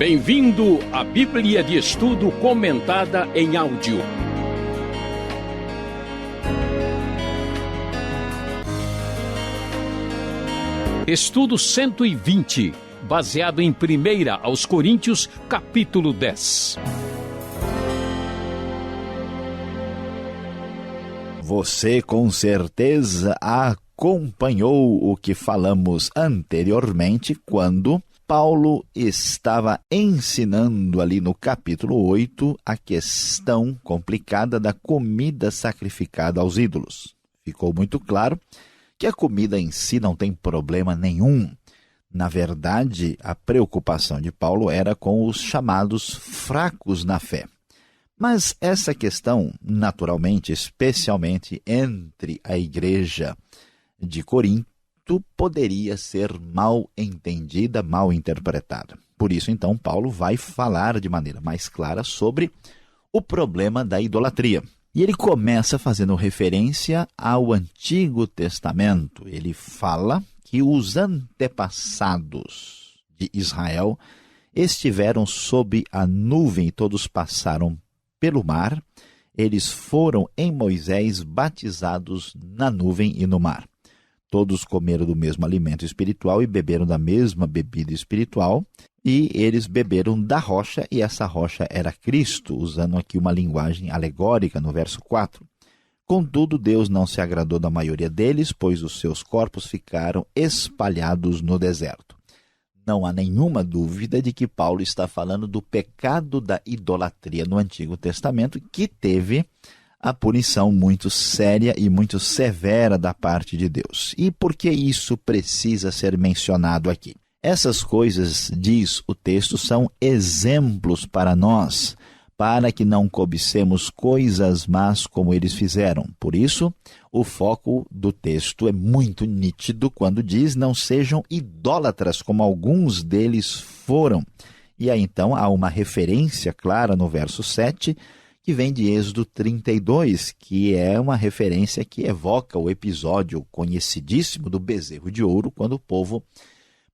Bem-vindo à Bíblia de Estudo Comentada em Áudio. Estudo 120, baseado em 1 aos Coríntios, capítulo 10. Você com certeza acompanhou o que falamos anteriormente quando Paulo estava ensinando ali no capítulo 8 a questão complicada da comida sacrificada aos ídolos. Ficou muito claro que a comida em si não tem problema nenhum. Na verdade, a preocupação de Paulo era com os chamados fracos na fé. Mas essa questão, naturalmente, especialmente entre a igreja de Corinto, poderia ser mal entendida, mal interpretada. Por isso, então, Paulo vai falar de maneira mais clara sobre o problema da idolatria. E ele começa fazendo referência ao Antigo Testamento. Ele fala que os antepassados de Israel estiveram sob a nuvem e todos passaram pelo mar. Eles foram em Moisés batizados na nuvem e no mar. Todos comeram do mesmo alimento espiritual e beberam da mesma bebida espiritual, e eles beberam da rocha, e essa rocha era Cristo, usando aqui uma linguagem alegórica no verso 4. Contudo, Deus não se agradou da maioria deles, pois os seus corpos ficaram espalhados no deserto. Não há nenhuma dúvida de que Paulo está falando do pecado da idolatria no Antigo Testamento, que teve a punição muito séria e muito severa da parte de Deus. E por que isso precisa ser mencionado aqui? Essas coisas, diz o texto, são exemplos para nós, para que não cobicemos coisas más como eles fizeram. Por isso, o foco do texto é muito nítido quando diz: não sejam idólatras como alguns deles foram. E aí então há uma referência clara no verso 7, que vem de Êxodo 32, que é uma referência que evoca o episódio conhecidíssimo do bezerro de ouro, quando o povo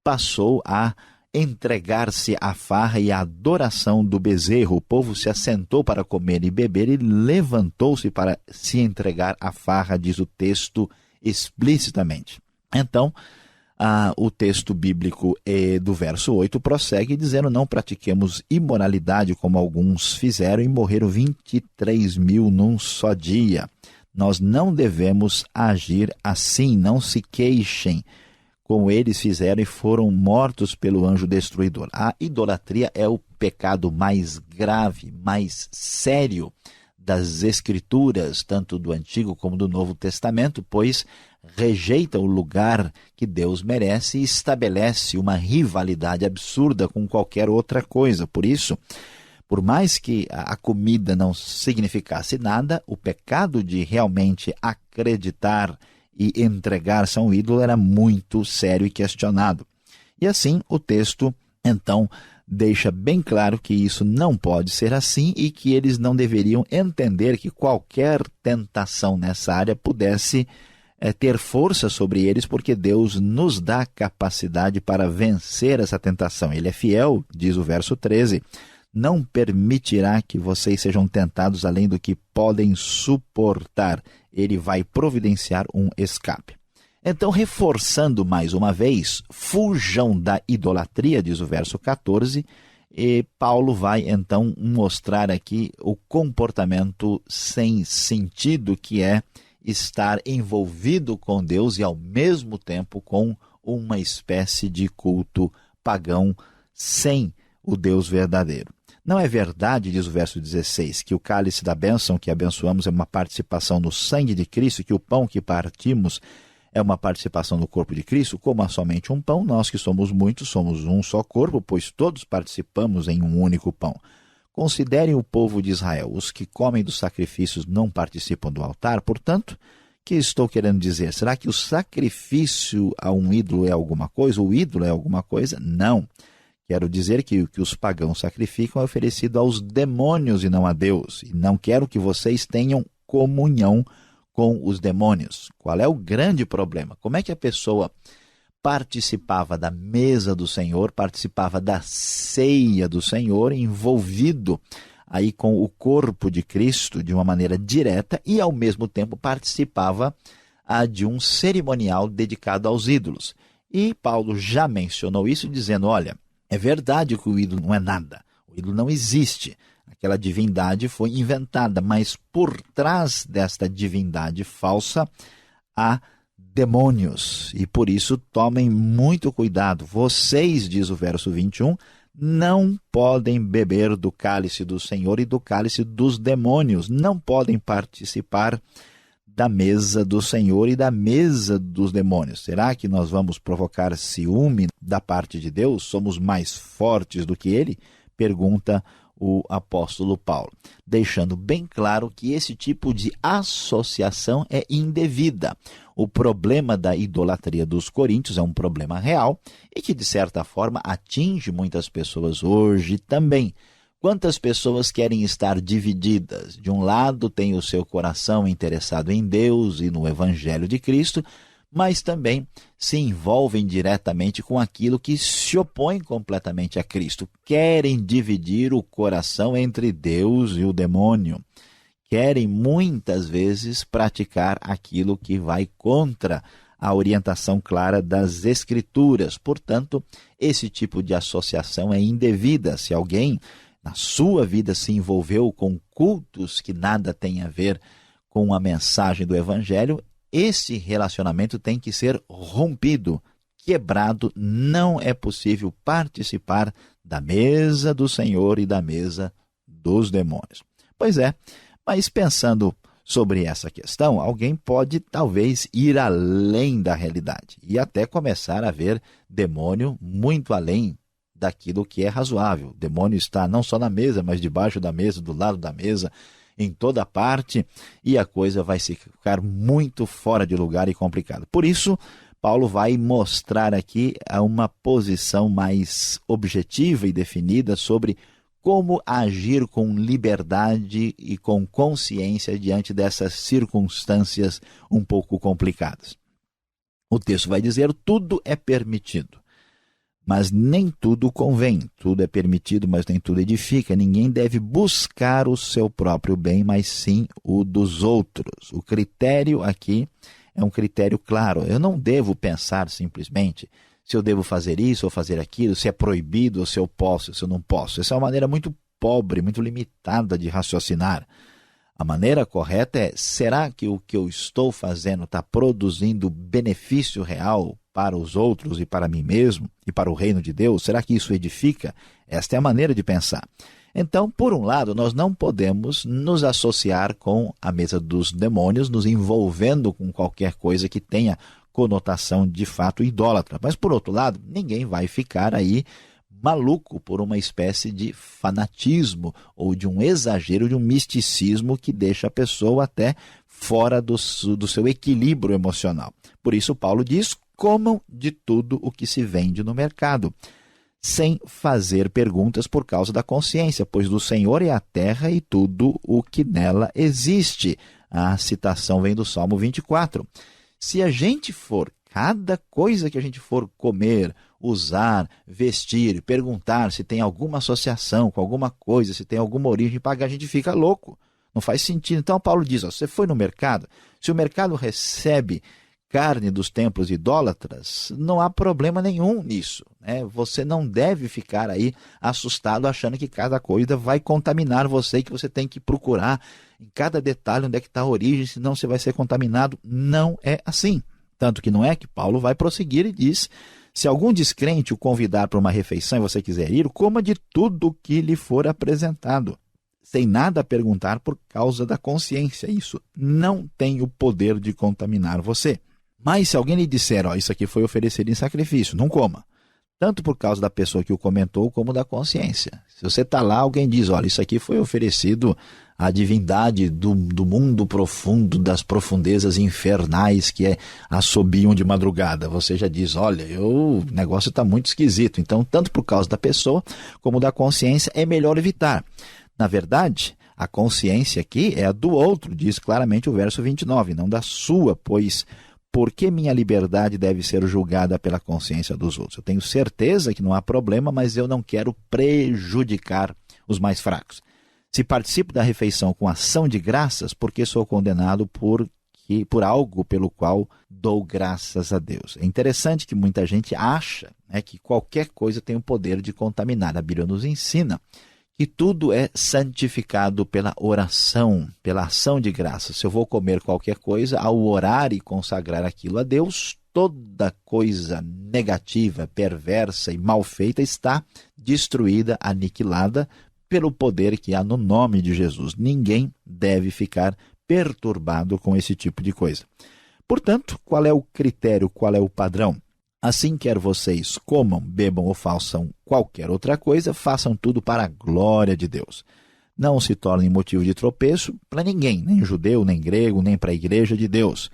passou a entregar-se à farra e à adoração do bezerro. O povo se assentou para comer e beber e levantou-se para se entregar à farra, diz o texto explicitamente. Então, o texto bíblico do verso 8 prossegue dizendo: não pratiquemos imoralidade como alguns fizeram e morreram 23 mil num só dia. Nós não devemos agir assim, não se queixem como eles fizeram e foram mortos pelo anjo destruidor. A idolatria é o pecado mais grave, mais sério das Escrituras, tanto do Antigo como do Novo Testamento, pois rejeita o lugar que Deus merece e estabelece uma rivalidade absurda com qualquer outra coisa. Por isso, por mais que a comida não significasse nada, o pecado de realmente acreditar e entregar-se a um ídolo era muito sério e questionado. E assim, o texto, então, deixa bem claro que isso não pode ser assim e que eles não deveriam entender que qualquer tentação nessa área pudesse ter força sobre eles, porque Deus nos dá capacidade para vencer essa tentação. Ele é fiel, diz o verso 13, não permitirá que vocês sejam tentados além do que podem suportar. Ele vai providenciar um escape. Então, reforçando mais uma vez, fujam da idolatria, diz o verso 14, e Paulo vai então mostrar aqui o comportamento sem sentido que é estar envolvido com Deus e ao mesmo tempo com uma espécie de culto pagão sem o Deus verdadeiro. Não é verdade, diz o verso 16, que o cálice da bênção que abençoamos é uma participação no sangue de Cristo, que o pão que partimos é uma participação no corpo de Cristo? Como há somente um pão, nós que somos muitos somos um só corpo, pois todos participamos em um único pão. Considerem o povo de Israel: os que comem dos sacrifícios não participam do altar. Portanto, o que estou querendo dizer? Será que o sacrifício a um ídolo é alguma coisa? O ídolo é alguma coisa? Não. Quero dizer que o que os pagãos sacrificam é oferecido aos demônios e não a Deus. E não quero que vocês tenham comunhão com os demônios. Qual é o grande problema? Como é que a pessoa participava da mesa do Senhor, participava da ceia do Senhor, envolvido aí com o corpo de Cristo de uma maneira direta e, ao mesmo tempo, participava de um cerimonial dedicado aos ídolos. E Paulo já mencionou isso, dizendo, olha, é verdade que o ídolo não é nada, o ídolo não existe, aquela divindade foi inventada, mas por trás desta divindade falsa há demônios, e por isso tomem muito cuidado. Vocês, diz o verso 21, não podem beber do cálice do Senhor e do cálice dos demônios, não podem participar da mesa do Senhor e da mesa dos demônios. Será que nós vamos provocar ciúme da parte de Deus? Somos mais fortes do que ele? Pergunta o apóstolo Paulo, deixando bem claro que esse tipo de associação é indevida. O problema da idolatria dos coríntios é um problema real e que, de certa forma, atinge muitas pessoas hoje também. Quantas pessoas querem estar divididas? De um lado, tem o seu coração interessado em Deus e no Evangelho de Cristo, mas também se envolvem diretamente com aquilo que se opõe completamente a Cristo. Querem dividir o coração entre Deus e o demônio. Querem muitas vezes praticar aquilo que vai contra a orientação clara das Escrituras. Portanto, esse tipo de associação é indevida. Se alguém na sua vida se envolveu com cultos que nada têm a ver com a mensagem do Evangelho, esse relacionamento tem que ser rompido, quebrado. Não é possível participar da mesa do Senhor e da mesa dos demônios. Pois é, mas pensando sobre essa questão, alguém pode talvez ir além da realidade e até começar a ver demônio muito além daquilo que é razoável. O demônio está não só na mesa, mas debaixo da mesa, do lado da mesa, em toda parte, e a coisa vai ficar muito fora de lugar e complicada. Por isso, Paulo vai mostrar aqui uma posição mais objetiva e definida sobre como agir com liberdade e com consciência diante dessas circunstâncias um pouco complicadas. O texto vai dizer: tudo é permitido, mas nem tudo convém. Tudo é permitido, mas nem tudo edifica. Ninguém deve buscar o seu próprio bem, mas sim o dos outros. O critério aqui é um critério claro. Eu não devo pensar simplesmente se eu devo fazer isso ou fazer aquilo, se é proibido ou se eu posso, se eu não posso. Essa é uma maneira muito pobre, muito limitada de raciocinar. A maneira correta é: será que o que eu estou fazendo está produzindo benefício real para os outros e para mim mesmo e para o reino de Deus? Será que isso edifica? Esta é a maneira de pensar. Então, por um lado, nós não podemos nos associar com a mesa dos demônios, nos envolvendo com qualquer coisa que tenha conotação de fato idólatra. Mas, por outro lado, ninguém vai ficar aí maluco por uma espécie de fanatismo ou de um exagero, de um misticismo que deixa a pessoa até fora do seu equilíbrio emocional. Por isso, Paulo diz: comam de tudo o que se vende no mercado, sem fazer perguntas por causa da consciência, pois do Senhor é a terra e tudo o que nela existe. A citação vem do Salmo 24. Se a gente for, cada coisa que a gente for comer, usar, vestir, perguntar se tem alguma associação com alguma coisa, se tem alguma origem pagar, a gente fica louco. Não faz sentido. Então Paulo diz: você foi no mercado, se o mercado recebe carne dos templos idólatras, não há problema nenhum nisso, né? Você não deve ficar aí assustado achando que cada coisa vai contaminar você e que você tem que procurar em cada detalhe onde é que está a origem, senão você vai ser contaminado. Não é assim. Tanto que não é que Paulo vai prosseguir e diz: se algum descrente o convidar para uma refeição e você quiser ir, coma de tudo que lhe for apresentado, sem nada perguntar por causa da consciência. Isso não tem o poder de contaminar você. Mas se alguém lhe disser: isso aqui foi oferecido em sacrifício, não coma. Tanto por causa da pessoa que o comentou, como da consciência. Se você está lá, alguém diz: isso aqui foi oferecido à divindade do mundo profundo, das profundezas infernais que assobiam de madrugada. Você já diz: o negócio está muito esquisito. Então, tanto por causa da pessoa, como da consciência, é melhor evitar. Na verdade, a consciência aqui é a do outro, diz claramente o verso 29, não da sua, pois por que minha liberdade deve ser julgada pela consciência dos outros? Eu tenho certeza que não há problema, mas eu não quero prejudicar os mais fracos. Se participo da refeição com ação de graças, porque sou condenado por algo pelo qual dou graças a Deus. É interessante que muita gente acha, né, que qualquer coisa tem o poder de contaminar. A Bíblia nos ensina que tudo é santificado pela oração, pela ação de graças. Se eu vou comer qualquer coisa, ao orar e consagrar aquilo a Deus, toda coisa negativa, perversa e mal feita está destruída, aniquilada pelo poder que há no nome de Jesus. Ninguém deve ficar perturbado com esse tipo de coisa. Portanto, qual é o critério, qual é o padrão? Assim, quer vocês comam, bebam ou façam qualquer outra coisa, façam tudo para a glória de Deus. Não se tornem motivo de tropeço para ninguém, nem judeu, nem grego, nem para a igreja de Deus.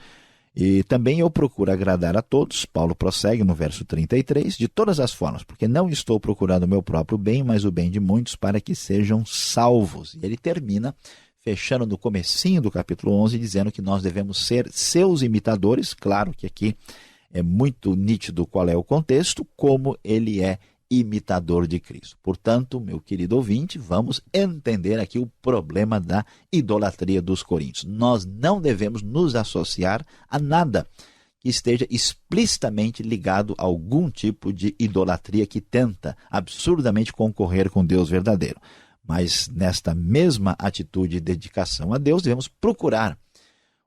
E também eu procuro agradar a todos, Paulo prossegue no verso 33, de todas as formas, porque não estou procurando o meu próprio bem, mas o bem de muitos para que sejam salvos. E ele termina fechando no comecinho do capítulo 11, dizendo que nós devemos ser seus imitadores. Claro que aqui é muito nítido qual é o contexto, como ele é imitador de Cristo. Portanto, meu querido ouvinte, vamos entender aqui o problema da idolatria dos coríntios. Nós não devemos nos associar a nada que esteja explicitamente ligado a algum tipo de idolatria que tenta absurdamente concorrer com Deus verdadeiro. Mas nesta mesma atitude de dedicação a Deus, devemos procurar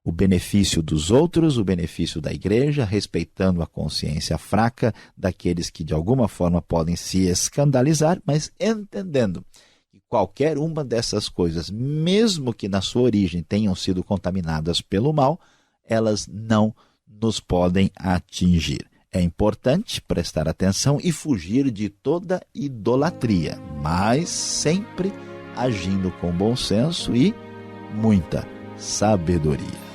o benefício dos outros, o benefício da igreja, respeitando a consciência fraca daqueles que de alguma forma podem se escandalizar, mas entendendo que qualquer uma dessas coisas, mesmo que na sua origem tenham sido contaminadas pelo mal, elas não nos podem atingir. É importante prestar atenção e fugir de toda idolatria, mas sempre agindo com bom senso e muita sabedoria.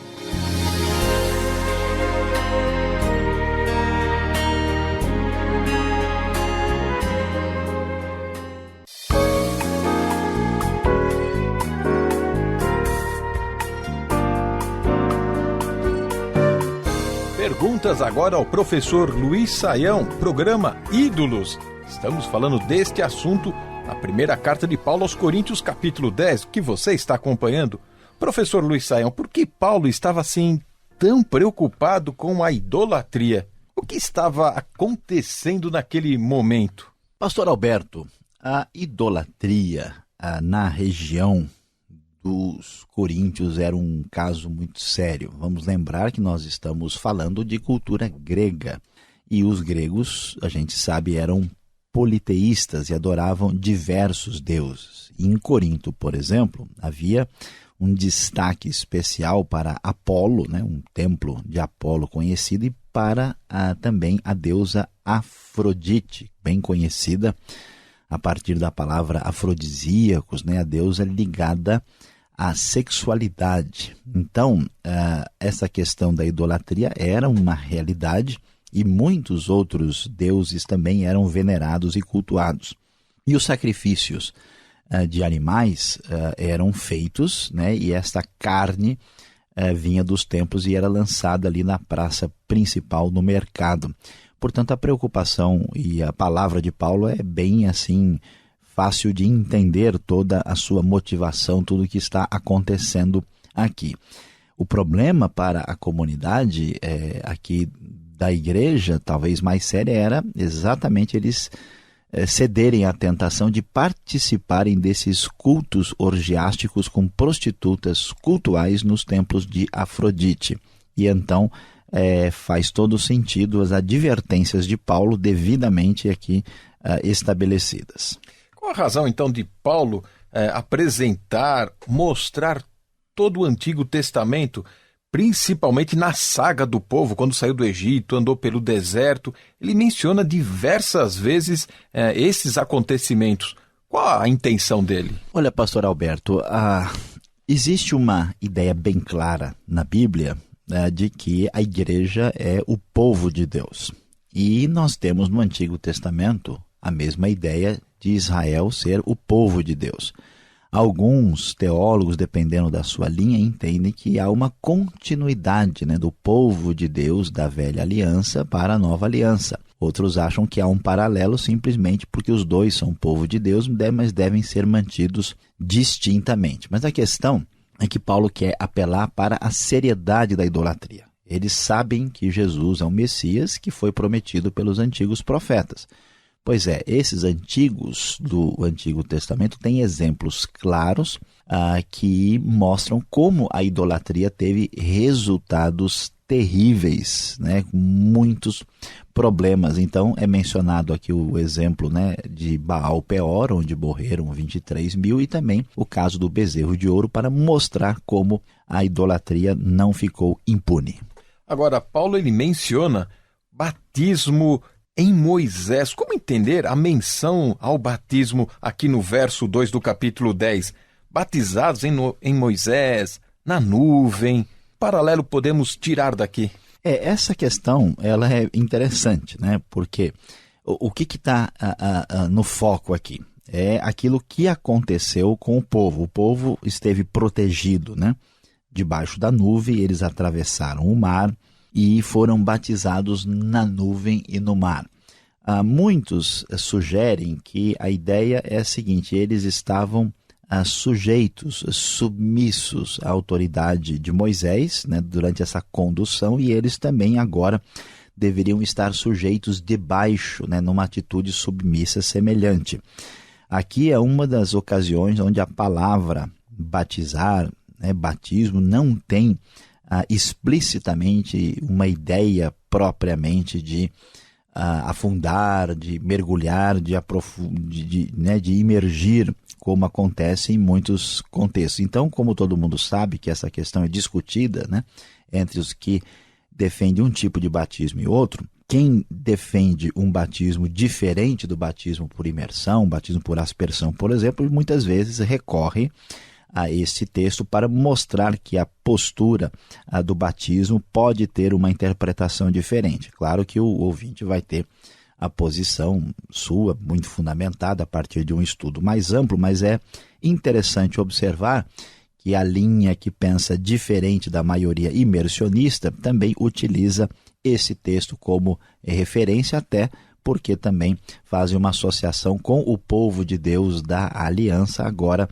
Perguntas agora ao professor Luiz Saião, programa Ídolos. Estamos falando deste assunto na primeira carta de Paulo aos Coríntios, capítulo 10, que você está acompanhando. Professor Luiz Saião, por que Paulo estava assim tão preocupado com a idolatria? O que estava acontecendo naquele momento? Pastor Alberto, a idolatria na região dos coríntios era um caso muito sério. Vamos lembrar que nós estamos falando de cultura grega. E os gregos, a gente sabe, eram politeístas e adoravam diversos deuses. E em Corinto, por exemplo, havia um destaque especial para Apolo, né, um templo de Apolo conhecido, e para também a deusa Afrodite, bem conhecida a partir da palavra afrodisíacos, né, a deusa ligada à sexualidade. Então, essa questão da idolatria era uma realidade e muitos outros deuses também eram venerados e cultuados. E os sacrifícios de animais eram feitos, né, e esta carne vinha dos templos e era lançada ali na praça principal, no mercado. Portanto, a preocupação e a palavra de Paulo é bem assim fácil de entender toda a sua motivação, tudo o que está acontecendo aqui. O problema para a comunidade aqui da igreja, talvez mais séria, era exatamente eles cederem à tentação de participarem desses cultos orgiásticos com prostitutas cultuais nos templos de Afrodite. E então faz todo sentido as advertências de Paulo devidamente aqui estabelecidas. Qual a razão, então, de Paulo mostrar todo o Antigo Testamento, principalmente na saga do povo, quando saiu do Egito, andou pelo deserto? Ele menciona diversas vezes esses acontecimentos. Qual a intenção dele? Olha, pastor Alberto, existe uma ideia bem clara na Bíblia de que a igreja é o povo de Deus. E nós temos no Antigo Testamento a mesma ideia de Israel ser o povo de Deus. Alguns teólogos, dependendo da sua linha, entendem que há uma continuidade, né, do povo de Deus da velha aliança para a nova aliança. Outros acham que há um paralelo simplesmente porque os dois são povo de Deus, mas devem ser mantidos distintamente. Mas a questão é que Paulo quer apelar para a seriedade da idolatria. Eles sabem que Jesus é o Messias que foi prometido pelos antigos profetas. Pois é, esses antigos do Antigo Testamento têm exemplos claros que mostram como a idolatria teve resultados terríveis, né, muitos problemas. Então é mencionado aqui o exemplo, né, de Baal Peor, onde morreram 23 mil, e também o caso do bezerro de ouro, para mostrar como a idolatria não ficou impune. Agora, Paulo ele menciona batismo em Moisés. Como entender a menção ao batismo aqui no verso 2 do capítulo 10? Batizados em Moisés, na nuvem. Paralelo podemos tirar daqui? Essa questão ela é interessante, né? Porque o que está no foco aqui? É aquilo que aconteceu com o povo. O povo esteve protegido, né, debaixo da nuvem, eles atravessaram o mar e foram batizados na nuvem e no mar. Muitos sugerem que a ideia é a seguinte: eles estavam sujeitos, submissos à autoridade de Moisés, né, durante essa condução, e eles também agora deveriam estar sujeitos debaixo, né, numa atitude submissa semelhante. Aqui é uma das ocasiões onde a palavra batizar, né, batismo, não tem explicitamente uma ideia propriamente de afundar, de mergulhar, de imergir, como acontece em muitos contextos. Então, como todo mundo sabe que essa questão é discutida, né, entre os que defendem um tipo de batismo e outro, quem defende um batismo diferente do batismo por imersão, batismo por aspersão, por exemplo, muitas vezes recorre a esse texto para mostrar que a postura do batismo pode ter uma interpretação diferente. Claro que o ouvinte vai ter a posição sua muito fundamentada a partir de um estudo mais amplo, mas é interessante observar que a linha que pensa diferente da maioria imersionista também utiliza esse texto como referência, até porque também fazem uma associação com o povo de Deus da aliança, agora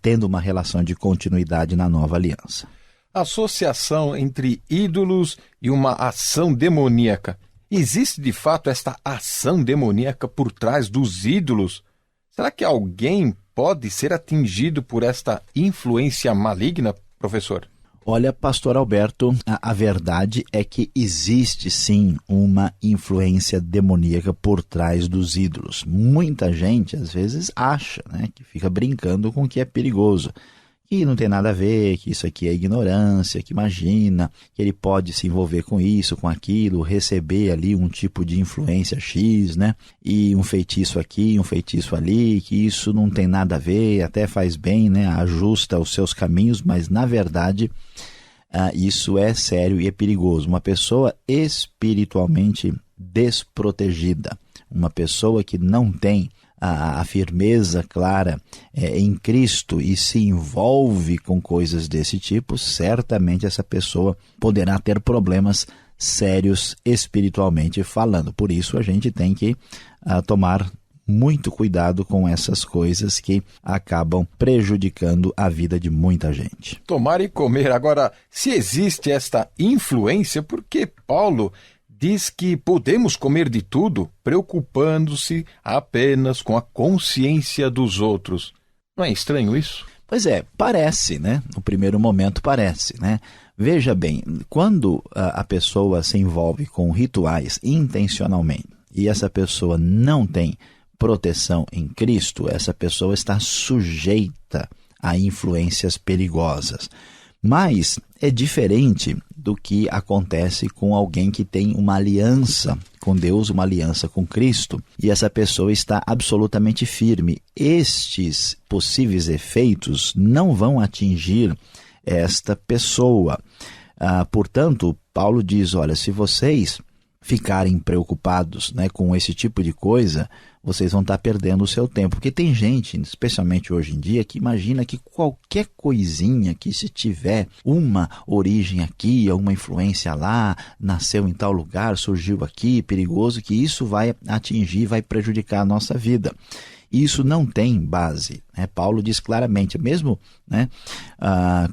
tendo uma relação de continuidade na nova aliança. Associação entre ídolos e uma ação demoníaca. Existe de fato esta ação demoníaca por trás dos ídolos? Será que alguém pode ser atingido por esta influência maligna, professor? Olha, pastor Alberto, a verdade é que existe sim uma influência demoníaca por trás dos ídolos. Muita gente às vezes acha, né, que fica brincando com o que é perigoso, que não tem nada a ver, que isso aqui é ignorância, que imagina que ele pode se envolver com isso, com aquilo, receber ali um tipo de influência X, né? E um feitiço aqui, um feitiço ali, que isso não tem nada a ver, até faz bem, né? Ajusta os seus caminhos, mas na verdade isso é sério e é perigoso. Uma pessoa espiritualmente desprotegida, uma pessoa que não tem a firmeza clara em Cristo e se envolve com coisas desse tipo, certamente essa pessoa poderá ter problemas sérios espiritualmente falando. Por isso a gente tem que tomar muito cuidado com essas coisas que acabam prejudicando a vida de muita gente. Tomar e comer. Agora, se existe esta influência, por que Paulo diz que podemos comer de tudo, preocupando-se apenas com a consciência dos outros? Não é estranho isso? Pois é, parece, né? No primeiro momento parece, né? Veja bem, quando a pessoa se envolve com rituais intencionalmente e essa pessoa não tem proteção em Cristo, essa pessoa está sujeita a influências perigosas. Mas é diferente do que acontece com alguém que tem uma aliança com Deus, uma aliança com Cristo, e essa pessoa está absolutamente firme. Estes possíveis efeitos não vão atingir esta pessoa. Portanto, Paulo diz, olha, se vocês ficarem preocupados, né, com esse tipo de coisa, vocês vão estar perdendo o seu tempo. Porque tem gente, especialmente hoje em dia, que imagina que qualquer coisinha que se tiver uma origem aqui, alguma influência lá, nasceu em tal lugar, surgiu aqui, perigoso, que isso vai atingir, vai prejudicar a nossa vida. Isso não tem base, né? Paulo diz claramente, mesmo, né,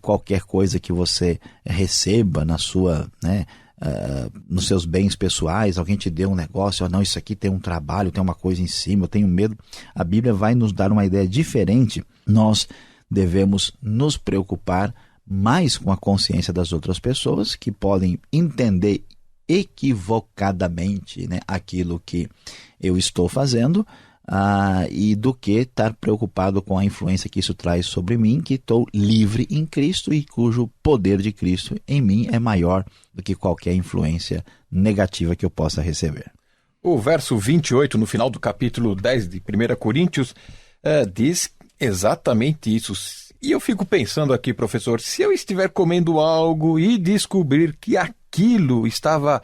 qualquer coisa que você receba na sua, né, nos seus bens pessoais, alguém te deu um negócio, não, isso aqui tem um trabalho, tem uma coisa em cima, eu tenho medo. A Bíblia vai nos dar uma ideia diferente. Nós devemos nos preocupar mais com a consciência das outras pessoas, que podem entender equivocadamente, né, aquilo que eu estou fazendo, e do que estar preocupado com a influência que isso traz sobre mim, que estou livre em Cristo e cujo poder de Cristo em mim é maior do que qualquer influência negativa que eu possa receber. O verso 28, no final do capítulo 10 de 1 Coríntios, diz exatamente isso. E eu fico pensando aqui, professor, se eu estiver comendo algo e descobrir que aquilo estava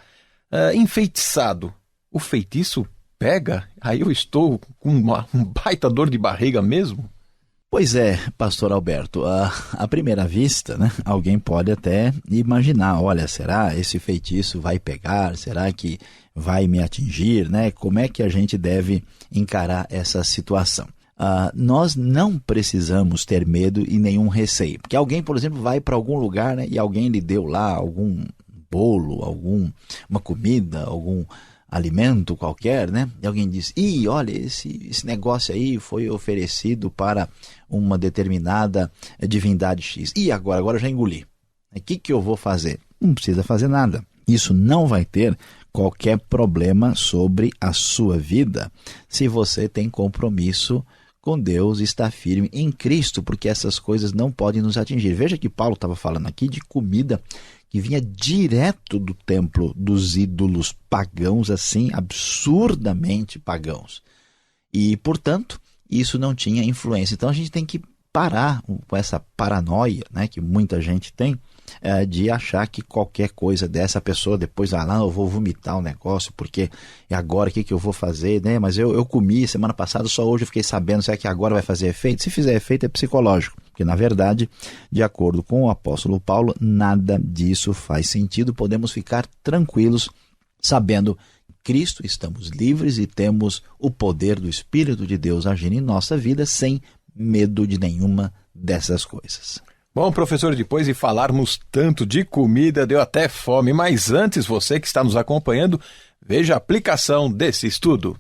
enfeitiçado, o feitiço pega? Aí eu estou com um baita dor de barriga mesmo? Pois é, pastor Alberto, à primeira vista, né, alguém pode até imaginar, olha, será esse feitiço vai pegar? Será que vai me atingir? Né? Como é que a gente deve encarar essa situação? Nós não precisamos ter medo e nenhum receio. Porque alguém, por exemplo, vai para algum lugar, né, e alguém lhe deu lá algum bolo, uma comida, algum alimento qualquer, né? E alguém diz, olha, esse negócio aí foi oferecido para uma determinada divindade X. E agora eu já engoli. O que eu vou fazer? Não precisa fazer nada. Isso não vai ter qualquer problema sobre a sua vida se você tem compromisso com Deus, está firme em Cristo, porque essas coisas não podem nos atingir. Veja que Paulo estava falando aqui de comida que vinha direto do templo dos ídolos pagãos, assim, absurdamente pagãos. E, portanto, isso não tinha influência. Então a gente tem que parar com essa paranoia, né, que muita gente tem, de achar que qualquer coisa dessa pessoa depois vai lá, eu vou vomitar o negócio, porque agora o que eu vou fazer, né? Mas eu comi semana passada, só hoje eu fiquei sabendo, será que agora vai fazer efeito? Se fizer efeito é psicológico, porque na verdade, de acordo com o apóstolo Paulo, nada disso faz sentido. Podemos ficar tranquilos sabendo Cristo, estamos livres e temos o poder do Espírito de Deus agindo em nossa vida sem medo de nenhuma dessas coisas. Bom, professor, depois de falarmos tanto de comida, deu até fome, mas antes, você que está nos acompanhando, veja a aplicação desse estudo.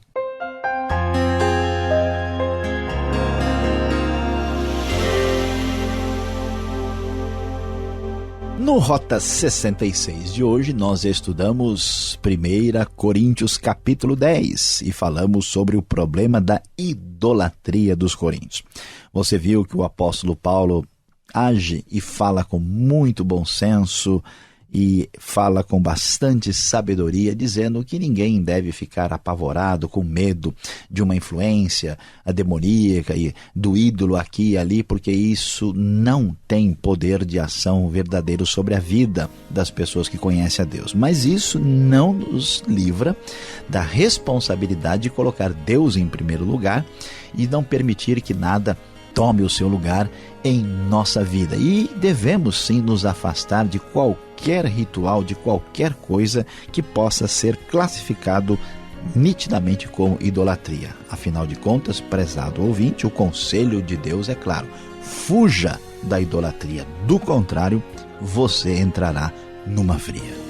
No Rota 66 de hoje, nós estudamos 1 Coríntios capítulo 10 e falamos sobre o problema da idolatria dos coríntios. Você viu que o apóstolo Paulo age e fala com muito bom senso e fala com bastante sabedoria, dizendo que ninguém deve ficar apavorado, com medo de uma influência demoníaca e do ídolo aqui e ali, porque isso não tem poder de ação verdadeiro sobre a vida das pessoas que conhecem a Deus. Mas isso não nos livra da responsabilidade de colocar Deus em primeiro lugar e não permitir que nada tome o seu lugar em nossa vida. E devemos sim nos afastar de qualquer ritual, de qualquer coisa que possa ser classificado nitidamente como idolatria. Afinal de contas, prezado ouvinte, o conselho de Deus é claro: fuja da idolatria. Do contrário, você entrará numa fria.